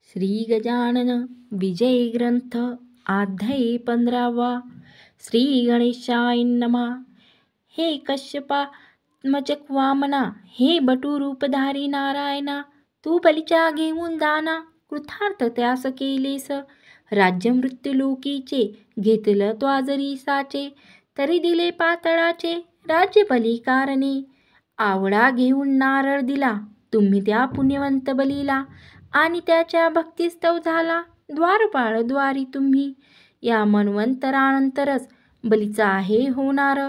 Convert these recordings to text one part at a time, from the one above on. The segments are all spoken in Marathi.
श्री गजानन विजय ग्रंथ अध्याय 15वा. श्री गणेशाय नमः. हे कश्यपात्मजक वामना, हे बटू रूपधारी नारायणा, तू बलीचा घेऊन दाना कृतार्थ त्यास केलेस. राज्य मृत्यू लोकीचे घेतलं तो जरी साचे, तरी दिले पातळाचे राज्य बली कारणे. आवडा घेऊन नारळ दिला तुम्ही त्या पुण्यवंत बलीला, आणि त्याच्या भक्तिस्तव झाला द्वारपाळ द्वारी तुम्ही. या मन्वंतरानंतरच बलीचा आहे होणार,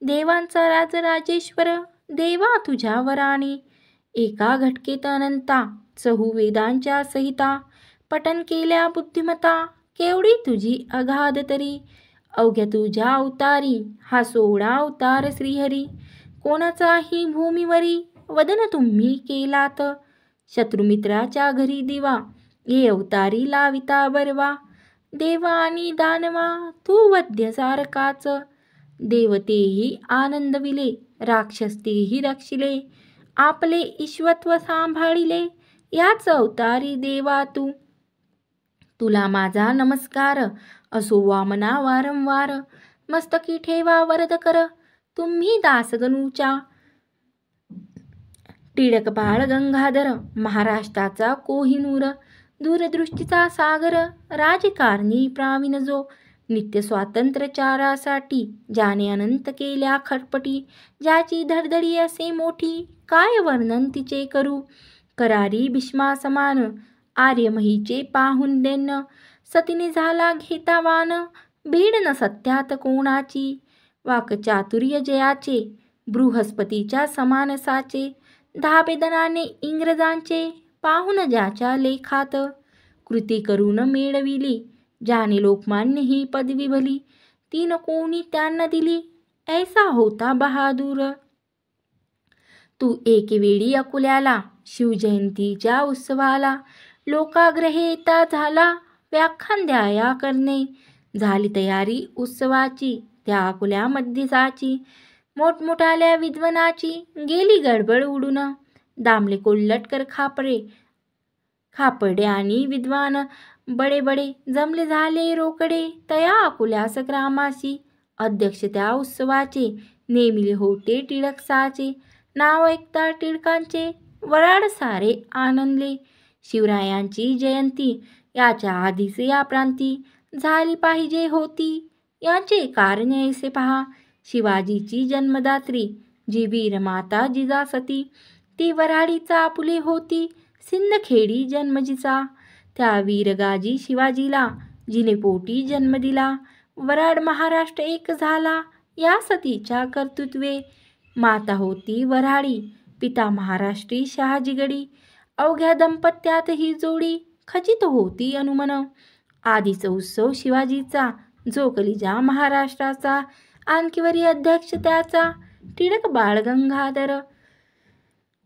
देवांचा राजराजेश्वर देवा तुझ्या वराने. एका घटकेत अनंता चहू वेदांच्या सहिता, पठन केल्या बुद्धिमता केवढी तुझी अगाध तरी. अवघ्या तुझ्या अवतारी हा 16 अवतार श्रीहरी, कोणाचाही भूमीवरी वदन तुम्ही केलात. शत्रुमित्राच्या घरी दिवा ये अवतारी लाविता बरवा, देवा आणि दानवा तू वध्य सारखाच. देवतेही आनंदविले राक्षस तेही रक्षिले, आपले ईश्वत्व सांभाळिले याच अवतारी देवा तू. तुला माझा नमस्कार असो वामना वारंवार, मस्तकी ठेवा वरद कर तुम्ही दासगणूच्या. टिळक बाळ गंगाधर महाराष्ट्राचा कोहिनूर, दूरदृष्टीचा सागर राजकारणी प्रावीण जो. नित्य स्वातंत्र्यचारासाठी ज्याने अनंत केल्या खटपटी, ज्याची धडधडी असे मोठी काय वर्णन तिचे करू. करारी भीष्मा समान आर्यमहीचे पाहून देन, सतीने झाला घेता वान भीड न सत्यात कोणाची. वाकचातुर्य जयाचे बृहस्पतीच्या समान साचे, धाबेदनाने इंग्रजांचे पाहून ज्याच्या लेखात. कृती करून मिळविली ज्याने लोकमान्य ही पदवी भली, ती न कोणी त्यांना दिली ऐसा होता बहादूर. तू एकवेळी अकोल्याला शिवजयंतीच्या उत्सवाला, लोकाग्रहे येता झाला व्याख्यान द्याया करणे. झाली तयारी उत्सवाची त्या अकोल्यामध्ये जाची, मोठमोठाल्या विद्वानाची गेली गडबड उडून. दामले कोल्हटकर खापर्डे आणि विद्वान बडे बडे जमले झाले रोकडे तया अकोल्यास ग्रामाशी. अध्यक्ष त्या उत्सवाचे नेमिले होते टिळक साचे, नाव ऐकता टिळकांचे वराड सारे आनंदले. शिवरायांची जयंती याच्या आधीच या प्रांती झाली पाहिजे होती, याचे कारण ऐसे पहा. शिवाजीची जन्मदात्री जी वीरमाता जिजासती, ती वऱ्हाडीचा आपुले होती सिंदखेडी जन्म जिचा. त्या वीरगाजी शिवाजीला जिने पोटी जन्म दिला, वऱ्हाड महाराष्ट्र एक झाला या सतीच्या कर्तृत्वे. माता होती वऱ्हाडी पिता महाराष्ट्री शहाजीगडी, अवघ्या दंपत्यात ही जोडी खचित होती अनुमन. आधीच उत्सव शिवाजीचा जो कलिजा महाराष्ट्राचा, आणखीवरी अध्यक्ष त्याचा टिळक बाळ गंगाधर.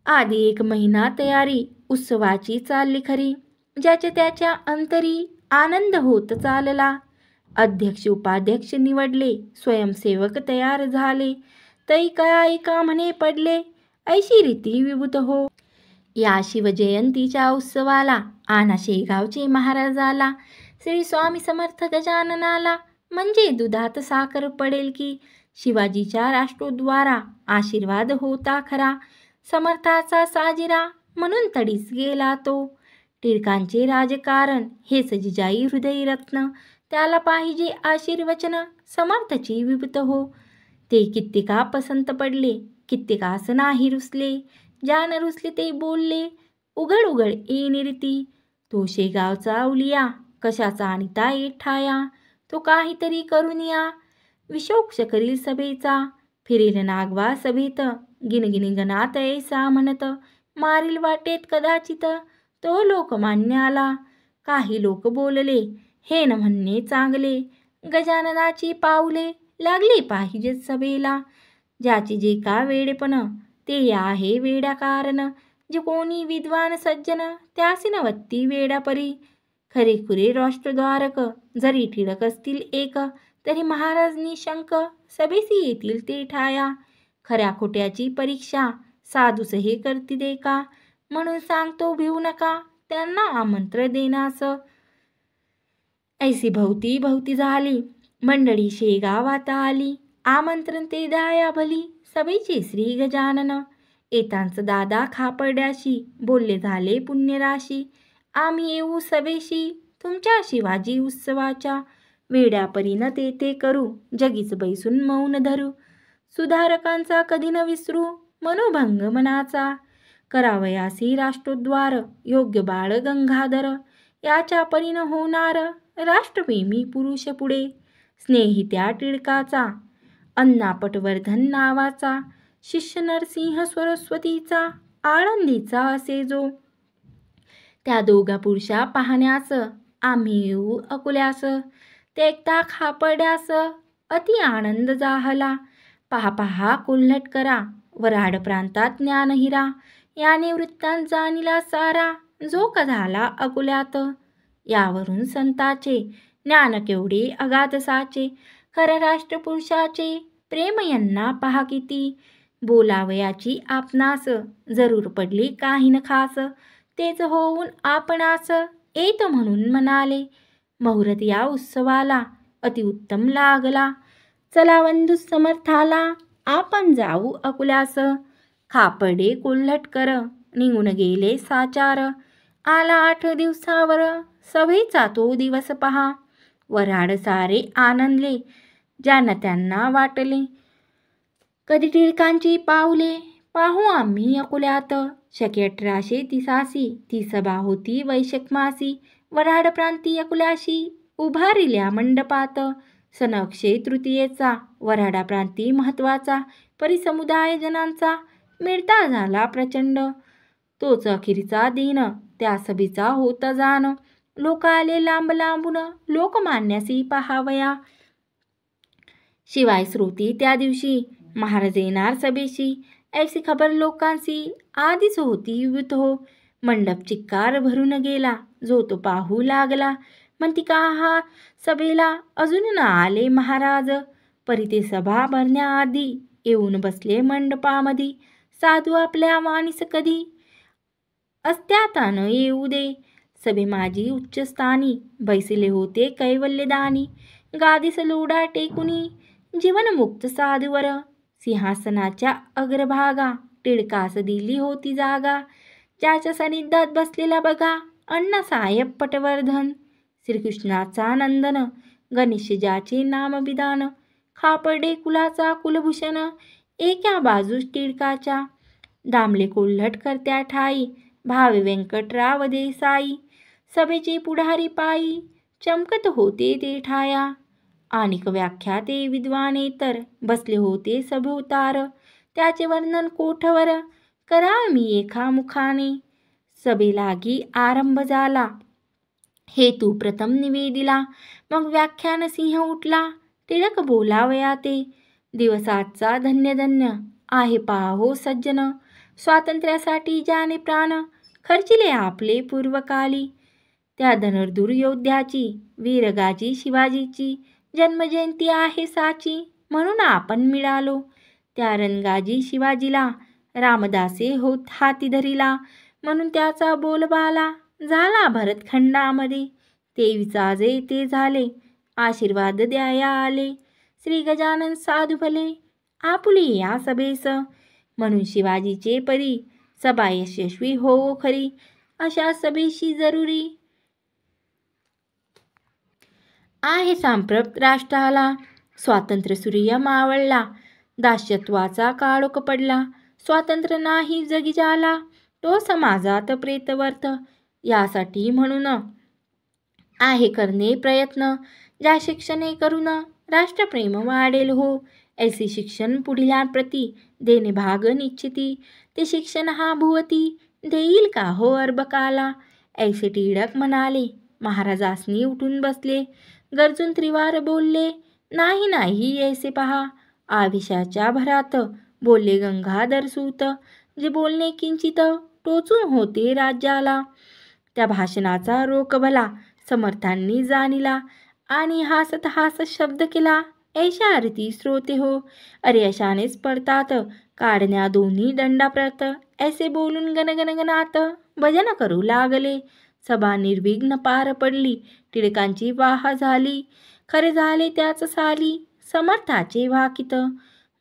आधी 1 महिना तयारी उत्सवाची चालली खरी, ज्याच्या त्याच्या अंतरी आनंद होत चालला. अध्यक्ष उपाध्यक्ष निवडले स्वयंसेवक तयार झाले, तै एका म्हणे पडले ऐशी रीती विभूत हो. या शिवजयंतीच्या उत्सवाला आणा शेगावचे महाराजाला, श्री स्वामी समर्थ गजाननाला, म्हणजे दुधात साखर पडेल की. शिवाजीच्या राष्ट्रोद्वारा आशीर्वाद होता खरा, समर्थाचा साजिरा म्हणून तडीस गेला तो. टिळकांचे राजकारण हेच जिजाई हृदयरत्न, त्याला पाहिजे आशीर्वचन समर्थची विभूत हो. ते कित्येका पसंत पडले कित्येकास नाही रुसले, ज्यान रुसले ते बोलले उघड उघड येणे रीती. तो शेगावचा उलिया कशाचा आणिता ठाया, तो काहीतरी करून या विशोक्ष करील सभेचा. फिरेल नागवा सभेत गिनगिनी गणात ऐसा म्हणत, मारील वाटेत कदाचित तो लोकमान्याला. काही लोक बोलले हे न म्हणणे चांगले, गजाननाची पाऊले लागली पाहिजेत सभेला. ज्याचे जे का वेडेपण ते आहे वेड्या कारण, जे कोणी विद्वान सज्जन त्यासी नवत्ती वेडापरी. खरेखुरे राष्ट्रद्वारक जरी टिळक असतील एक, तरी महाराज निशंक सभेसी येतील ते ठाया. खऱ्या खोट्याची परीक्षा साधूस हे करती दे का, म्हणून सांगतो भिवू नका त्यांना आमंत्रण देण्यास. ऐसी भोवती भोवती झाली, मंडळी शेगावात आली. आमंत्रण ते द्याया भली, सभेचे श्री गजानन. येतांच दादा खापर्ड्याशी, बोलले झाले पुण्यराशी. आम्ही येऊ सभेशी, तुमच्या शिवाजी उत्सवाच्या. वेड्यापरीनं ते करू, जगीच बैसून मौन धरू. सुधारकांचा कधी न विसरू, मनोभंग मनाचा. करावयासी राष्ट्रोद्धार, योग्य बाळ गंगाधर. याच्या परीनं होणार, राष्ट्रप्रेमी पुरुष पुढे. स्नेही त्या टिळकाचा, अण्णा पटवर्धन नावाचा. शिष्य नरसिंह सरस्वतीचा, आळंदीचा असे जो. त्या दोघा पुरुषा पाहण्यास, आम्ही येऊ अकोल्यास. ते एकदा खापर्ड्यास, अति आनंद जाहला. पहा पहा कोल्हट करा, वऱ्हाड प्रांतात ज्ञानहिरा. याने वृत्तांत जाणिला सारा, जो का झाला अकोल्यात. यावरून संताचे, ज्ञान केवढे अगाध साचे. खऱ्या राष्ट्रपुरुषाचे, प्रेम यांना पहा किती. बोलावयाची आपणास, जरूर पडली काही न खास. तेच होऊन आपणास, येत म्हणून म्हणाले. मुहूर्त या उत्सवाला, अतिउत्तम लागला. चला बंधू समर्थाला, आपण जाऊ अकोल्यास. खापर्डे कोल्हटकर, निघून गेले साचार. आला 8 दिवसावर, सभेचा तो दिवस पहा. वऱ्हाड सारे आनंदले, ज्यांना त्यांना वाटले. कधी टिळकांची पाऊले, पाहू आम्ही अकोल्यात. शके 1883 ती सभा होती वैशाख मासी. वऱ्हाड प्रांती अकोल्याशी, उभारिल्या मंडपात. सन अक्षय तृतीयेचा, वऱ्हाडा प्रांती महत्वाचा. परिसमुदाय जनांचा, मिळता झाला प्रचंड. तोच अखेरचा दिन, त्या सभेचा होता जाण. लोक आले लांब लांबून, लोकमान्यासी पहावया. शिवाय श्रोती त्या दिवशी, महाराज येणार सभेशी. ऐसी खबर लोकांसी, आधीच होती व्युत हो. मंडप चिक्कार भरून गेला, जो तो पाहू लागला. म्हणती का हा सभेला अजून न आले महाराज. परी ते सभा भरण्याआधी, येऊन बसले मंडपामधी. साधू आपल्या माणीस कधी, असत्यात न येऊ दे. सभे माझी उच्चस्थानी, बैसले होते कैवल्यदानी. गादीस लोढा टेकुनी, जीवनमुक्त साधूवर. सिंहासनाच्या अग्रभागा, टिळकास दिली होती जागा. ज्याच्या सानिध्यात बसलेला बघा, अण्णासाहेब पटवर्धन. श्रीकृष्णाचा नंदन, गणेश ज्याचे नामविधान. खापर्डे कुलाचा कुलभूषण, एका बाजूस टिळकाच्या. दामले कोल्हटकर त्या ठाई, भावे व्यंकटराव देसाई. सभेचे पुढारी पायी, चमकत होते ते ठाया. आणिक व्याख्याते विद्वाने तर, बसले होते सभोवतार. त्याचे वर्णन कोठवर, करावे मी एका मुखाने. सभेलागी आरंभ झाला, हेतू प्रथम निवेदिला. मग व्याख्यान सिंह उठला, टिळक बोलावया ते. दिवस आजचा धन्य धन्य, आहे पाहो सज्जन. स्वातंत्र्यासाठी ज्याने प्राण, खर्चिले आपले पूर्वकाली. त्या धनुर्धर योद्ध्याची, वीरगाजी शिवाजीची. जन्मजयंती आहे साची, म्हणून आपण मिळालो. त्या रणगाजी शिवाजीला, रामदासे होत हाती धरिला. म्हणून त्याचा बोलबाला, झाला भरतखंडामध्ये. ते विचाजे ते झाले, आशीर्वाद द्याया आले. श्री गजानन साधू भले, आपुले या सभेस. म्हणून शिवाजीचे परी, सभा यशस्वी होवो खरी. अशा सभेशी जरुरी, आहे सांप्रत राष्ट्राला. स्वातंत्र्य सूर्य मावळला, दास्यत्वाचा काळोख पडला. स्वातंत्र्य नाही जगी ज्याला, तो समाजात प्रेतवर्त. यासाठी म्हणून, आहे करणे प्रयत्न. ज्या शिक्षणे करून, राष्ट्रप्रेम वाढेल हो. ऐसे शिक्षण पुढीलांप्रती, देणे भाग निश्चिती. ते शिक्षण हा भुवती, देईल का हो अर्भकाला. ऐसे टिळक म्हणाले, महाराजांनी उठून बसले. गरजून त्रिवार बोलले, नाही नाही ऐसे पहा. आवेशाच्या भरात, बोलले गंगाधर सूत. जे बोलणे किंचित, टोचून होते राज्याला. त्या भाषणाचा रोख भला, समर्थांनी जाणिला. आणि हासत हासत शब्द केला, ऐशा अर्थी श्रोते हो. अरे अशानेच पडतात, काढण्या दोन्ही दंडाप्रत. ऐसे बोलून गणगणगणात, भजन करू लागले. सभा निर्विघ्न पार पडली. टिळकांची वाह झाली. खरे झाले त्याच साली समर्थाचे वाकित.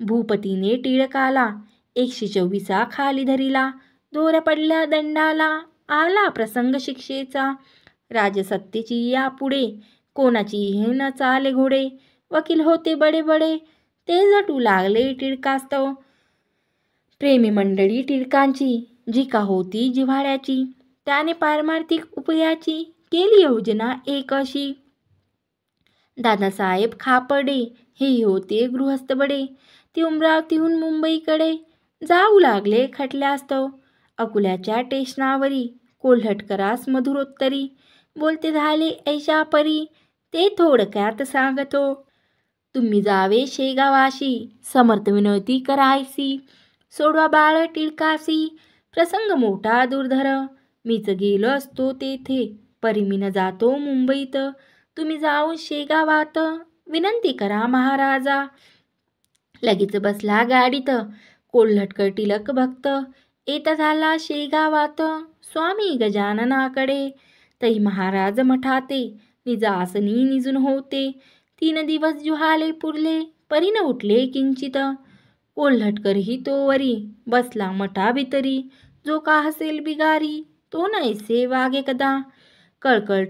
भूपतीने टिळकाला 124 खाली धरिला. दोऱ्या पडल्या दंडाला. आला प्रसंग शिक्षेचा. राजसत्तेची यापुढे कोणाचीही न चाले घोडे. वकील होते बडे बडे ते झटू लागले टिळकास्तव. प्रेमी मंडळी टिळकांची जी का होती जिव्हाळ्याची. त्याने पारमार्थिक उपायाची केली योजना एक अशी. दादासाहेब खापर्डे हे होते गृहस्थ बडे. ते अमरावतीहून मुंबईकडे जाऊ लागले खटल्यास्तव. अकोल्याच्या स्टेशनावरी कोल्हटकरास मधुरोत्तरी बोलते झाले ऐशा परी. ते थोडक्यात सांगतो. तुम्ही जावे शेगावाशी समर्थ विनंती करायसी. सोडवा बाळ टिळकासी प्रसंग मोठा दुर्धर. मीच गेलो असतो तेथे परी मी न जातो मुंबईत. तुम्ही जाऊन शेगावात विनंती करा महाराजा. लगेच बसला गाडीत कोल्हटकर टिळक भक्त. येता झाला शेगावात स्वामी गजाननाकडे. तई महाराज मठाते निजासनी निजून होते. 3 दिवस जुहाले पुरले परीन उठले किंचित. कोल्हटकरही तोवरी बसला मठा भितरी. जो का हसेल बिगारी तो नैसे वागे कदा. कळकळ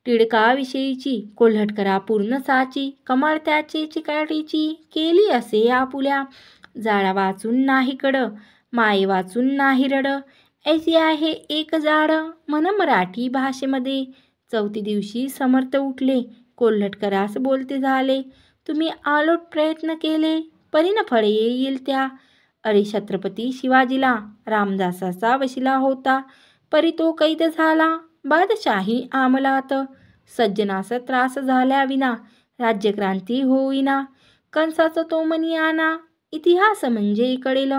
टिळकाविषयीची कोल्हटकरा पूर्ण साची. कमाल त्याचे चिकाटीची केली असे आपुल्या. जाळा वाचून नाही कड माये वाचून नाही रड. ऐसी आहे एक जाड म्हण मराठी भाषेमध्ये. 4थी दिवशी समर्थ उठले कोल्हटकरास बोलते झाले. तुम्ही आलोट प्रयत्न केले परीन फळे येईल त्या. अरे छत्रपती शिवाजीला रामदासाचा वशिला होता. परी तो कैद झाला बादशाही अंमलात. सज्जनास त्रास झाल्याविना राज्यक्रांती होईना. कंसाचा तो मनी आणा इतिहास म्हणजे कळेल.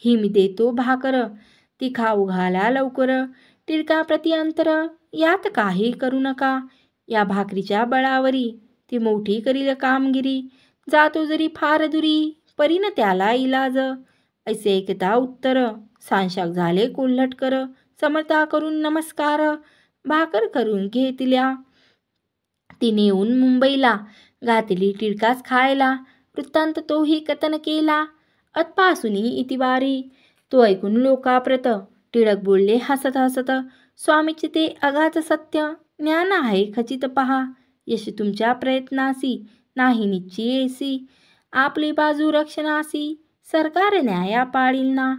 ही मी देतो भाकर ती खाऊ घाला लवकर. टिळकाप्रती अंतर यात काही करू नका. या भाकरीच्या बळावरी ती मोठी करील कामगिरी. जातो जरी फार दुरी परीन त्याला इलाज. ऐसे ऐकता उत्तर सांशाक झाले कोल्हटकर. समर्था करून नमस्कार भाकर करून घेतल्या. तिने येऊन मुंबईला घातली टिळकास खायला. वृत्तांत तोही कथन केला अतपासूनी इतिवारी. तो ऐकून लोकाप्रत टिळक बोलले हसत हसत. स्वामीचे ते अगाध सत्य ज्ञान आहे खचित पहा. यश तुमच्या प्रयत्नासी नाही निश्चयेसी. आपली बाजू रक्षणासी सरकार न्याया पाळील ना.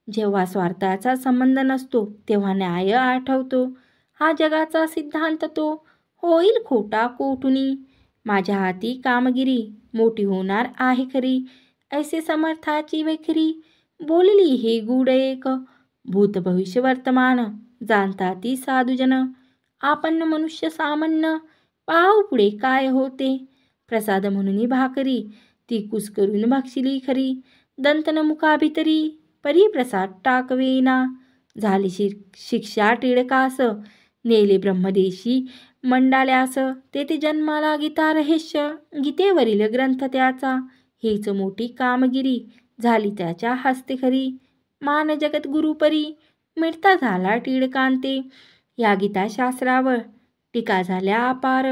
जेव्हा स्वार्थाचा संबंध नसतो तेव्हा न्याय आठवतो. हा जगाचा सिद्धांत तो होईल खोटा कोठुनी. माझ्या हाती कामगिरी मोठी होणार आहे खरी. ऐसे समर्थाची वैखरी बोलली हे गूढ एक. भूत भविष्य वर्तमान जाणता ती साधुजन. आपण मनुष्य सामान्य पाहू पुढे काय होते. प्रसाद म्हणून भाकरी ती कुस्करून भक्षिली खरी. दंतन मुखाभितरी परी प्रसाद टाकवेना. झाली शिक्षा टिळकास नेले ब्रह्मदेशी मंडाल्यास. तेथे जन्माला गीता रहस्य गीतेवरील ग्रंथ त्याचा. हीच मोठी कामगिरी झाली त्याच्या हस्ते खरी. मान जगत गुरुपरी मिळता झाला टिळकांते. या गीताशास्त्रावर टीका झाल्या अपार.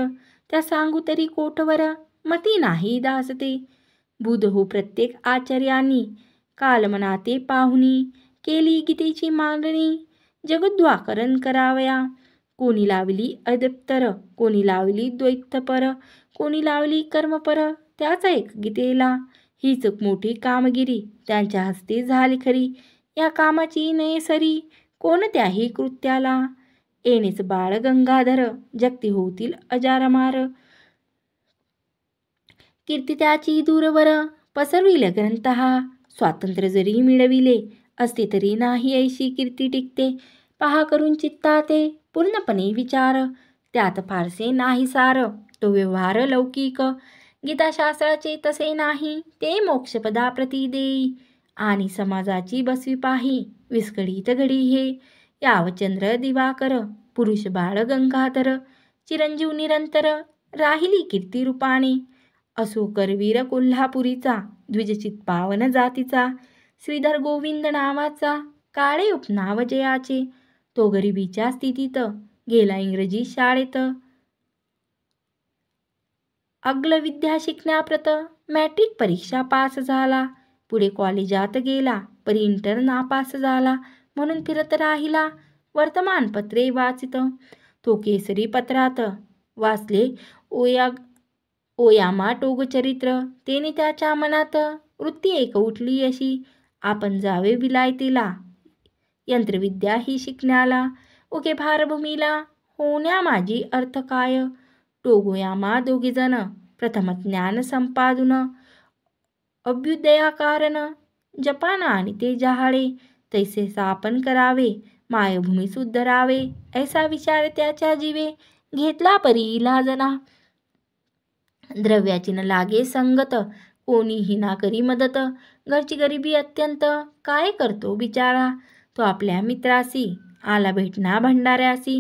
त्या सांगू तरी कोठवर मती नाही दासते. बुध हो प्रत्येक आचार्यांनी कालमनाते पाहुनी. केली गीतेची मांडणी जगद्वाकरण करावया. कोणी लावली अदप्तर कोणी लावली द्वैतपर कोणी लावली कर्मपर त्याचा एक गीतेला. हीच मोठी कामगिरी त्यांच्या हस्ते झाली खरी. या कामाची नयसरी कोणत्याही कृत्याला. येणेच बाळ गंगाधर जगती होतील अजारमार. कीर्ती त्याची दूरवर पसरविल ग्रंथ हा. स्वातंत्र्य जरी मिळविले असते तरी नाही ऐशी कीर्ती टिकते. पहा करून चित्ताते पूर्णपणे विचार. त्यात फारसे नाही सार तो व्यवहार लौकिक. गीताशास्त्राचे तसे नाही ते मोक्षपदाप्रती देई. आणि समाजाची बसवी पाही विस्कळीत घडी हे. यावचंद्र दिवाकर पुरुष बाळ गंगाधर. चिरंजीव निरंतर राहिली कीर्ती रूपाने. असो करवीर कोल्हापुरीचा द्विजचित पावन जातीचा. श्रीधर गोविंद नावाचा काळे उपनाव जयाचे. तो गरिबीच्या स्थितीत गेला इंग्रजी शाळेत. अग्ल विद्या शिकण्याप्रत मॅट्रिक परीक्षा पास झाला. पुढे कॉलेजात गेला, परी इंटर नापास झाला म्हणून फिरत राहिला. वर्तमानपत्रे वाचित तो केसरी पत्रात वाचले ओयामा टोगो चरित्र. तेने त्याच्या मनात वृत्ती एक उठली अशी, आपण जावे विलायतेला, यंत्रविद्या ही शिकण्याला. उगे भारभूमीला होण्या माझी अर्थ काय. टोगोयामा दोघेजण प्रथम ज्ञान संपादून अभ्युदया कारण. जपान आणि ते जहाळे तैसे स्थापन करावे, मायभूमी सुधरावे ऐसा विचार त्याच्या जीवे. घेतला परी इलाजना, द्रव्याची न लागे संगत, कोणीही ना करी मदत. घरची गरिबी अत्यंत, काय करतो बिचारा. तो आपल्या मित्रासी आला भेटना भंडाऱ्यासी,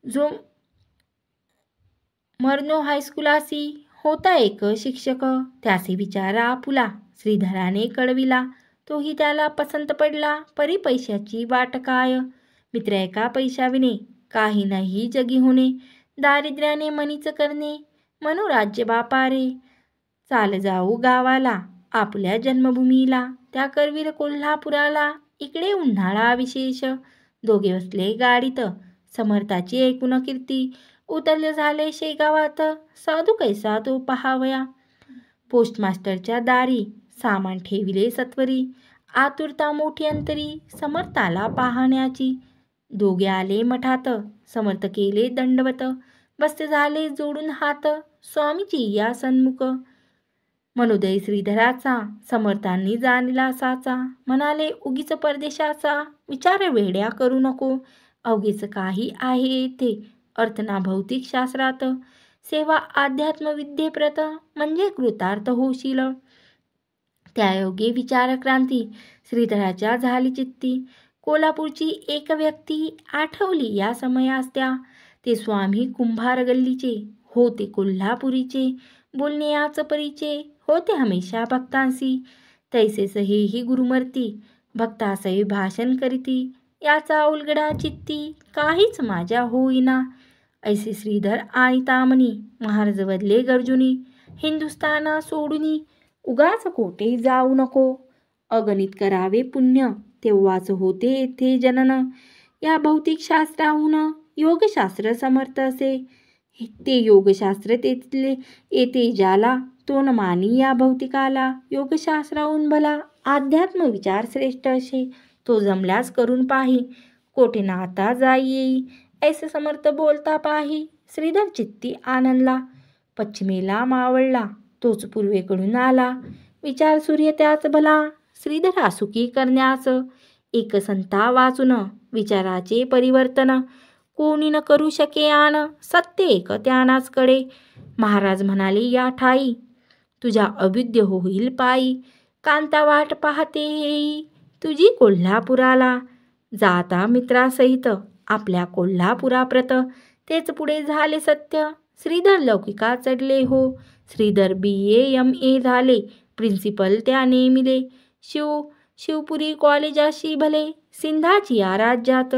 जो मर्नो हायस्कुलासी होता एक शिक्षक. त्यासी विचारा आपुला श्रीधराने कळविला. तोही त्याला पसंत पडला. परी पैशाची वाट काय. मित्र एका पैशाविने काही नाही जगी होणे. दारिद्र्याने मनीच करणे, मनोराज्य बापारे. चाल जाऊ गावाला आपल्या जन्मभूमीला, त्या करवीर कोल्हापुराला. इकडे उन्हाळा विशेष, दोघे बसले गाडीत. समर्थाची ऐकून कीर्ती, उतरले झाले शेगावात. साधू कैसा तो पहावया. पोस्टमास्टरच्या दारी सामान ठेविले सत्वरी. आतुरता मोठी अंतरी समर्थाला पाहण्याची. दोघे आले मठात, समर्थ केले दंडवत. बसते झाले जोडून हात, स्वामीची या सन्मुख. मनोदय श्रीधराचा समर्थांनी जाणला साचा. म्हणाले उगीच परदेशाचा विचार वेड्या करू नको. अवघेच काही आहे येथे अर्थना भौतिक शास्त्रात. सेवा अध्यात्म विद्येप्रत म्हणजे कृतार्थ होशील. त्यायोगे विचार क्रांती श्रीधराच्या झाली चित्ती. कोल्हापूरची एक व्यक्ती आठवली या समयास त्या. ते स्वामी कुंभार गल्लीचे होते कोल्हापुरीचे. बोलणे याच परीचे होते हमेशा भक्तांसी. तैसेच हेही गुरुमूर्ती भक्तासही भाषण करीती. याचा उलगडा चित्ती काहीच माझ्या होईना. ऐसे श्रीधर आणि तामणी महाराज वदले गर्जुनी. हिंदुस्थाना सोडूनी उगाच कोठे जाऊ नको. अगणित करावे पुण्य तेव्हाच होते येथे जनन. या भौतिक शास्त्राहून योगशास्त्र समर्थ असे. ते योगशास्त्र तेथले येते ज्याला, तो न मानी या भौतिकाला. योगशास्त्राहून भला अध्यात्म विचार श्रेष्ठ असे. तो जमल्यास करून पाही, कोठे ना आता जाई येई. ऐसे समर्थ बोलता पाही. श्रीधर चित्ती आनंदला. पश्चिमेला मावळला तोच पूर्वेकडून आला. विचार सूर्य त्याच भला श्रीधरा सुखी करण्यास. एक संता वाचून विचाराचे परिवर्तन, कोणी न करू शके आन. सत्य एक त्यानाच कडे. महाराज म्हणाले या ठाई, तुझ्या अभ्युदय होईल पायी. कांता वाट पाहते येई तुझी कोल्हापुराला. जाता मित्रासहित आपल्या कोल्हापुराप्रत. तेच पुढे झाले सत्य. श्रीधर लौकिका चढले हो. श्रीधर BA MA झाले. प्रिन्सिपल त्या नेमिले. शिवपुरी कॉलेजाशी भले. सिंधाची या राज्यात.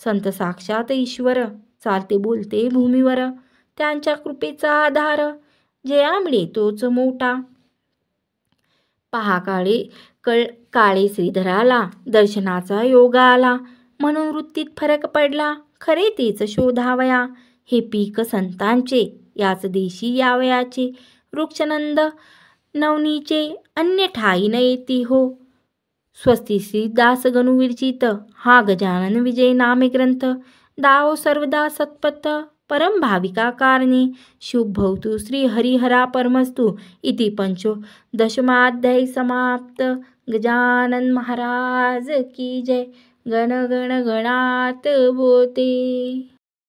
संत साक्षात ईश्वर चालते बोलते भूमीवर. त्यांच्या कृपेचा आधार जया मिळे तोच मोठा. पहा काळे श्रीधराला दर्शनाचा योग आला. म्हणून वृत्तीत फरक पडला. खरे तेच शोधावया. हे पीक संतांचे याच देशी यावयाचे. वृक्षनंद नवनीचे अन्य ठाई न येती हो. स्वस्तिश्री दास गणू विरचित हा गजानन विजय नामे ग्रंथ. दाओ सर्वदा सत्पथ परम भाविका कारणे. शुभभवतु श्री हरिहरा परमस्तु इति 15वा समाप्त. गजानन महाराज की जय. गण गण गणात बोते.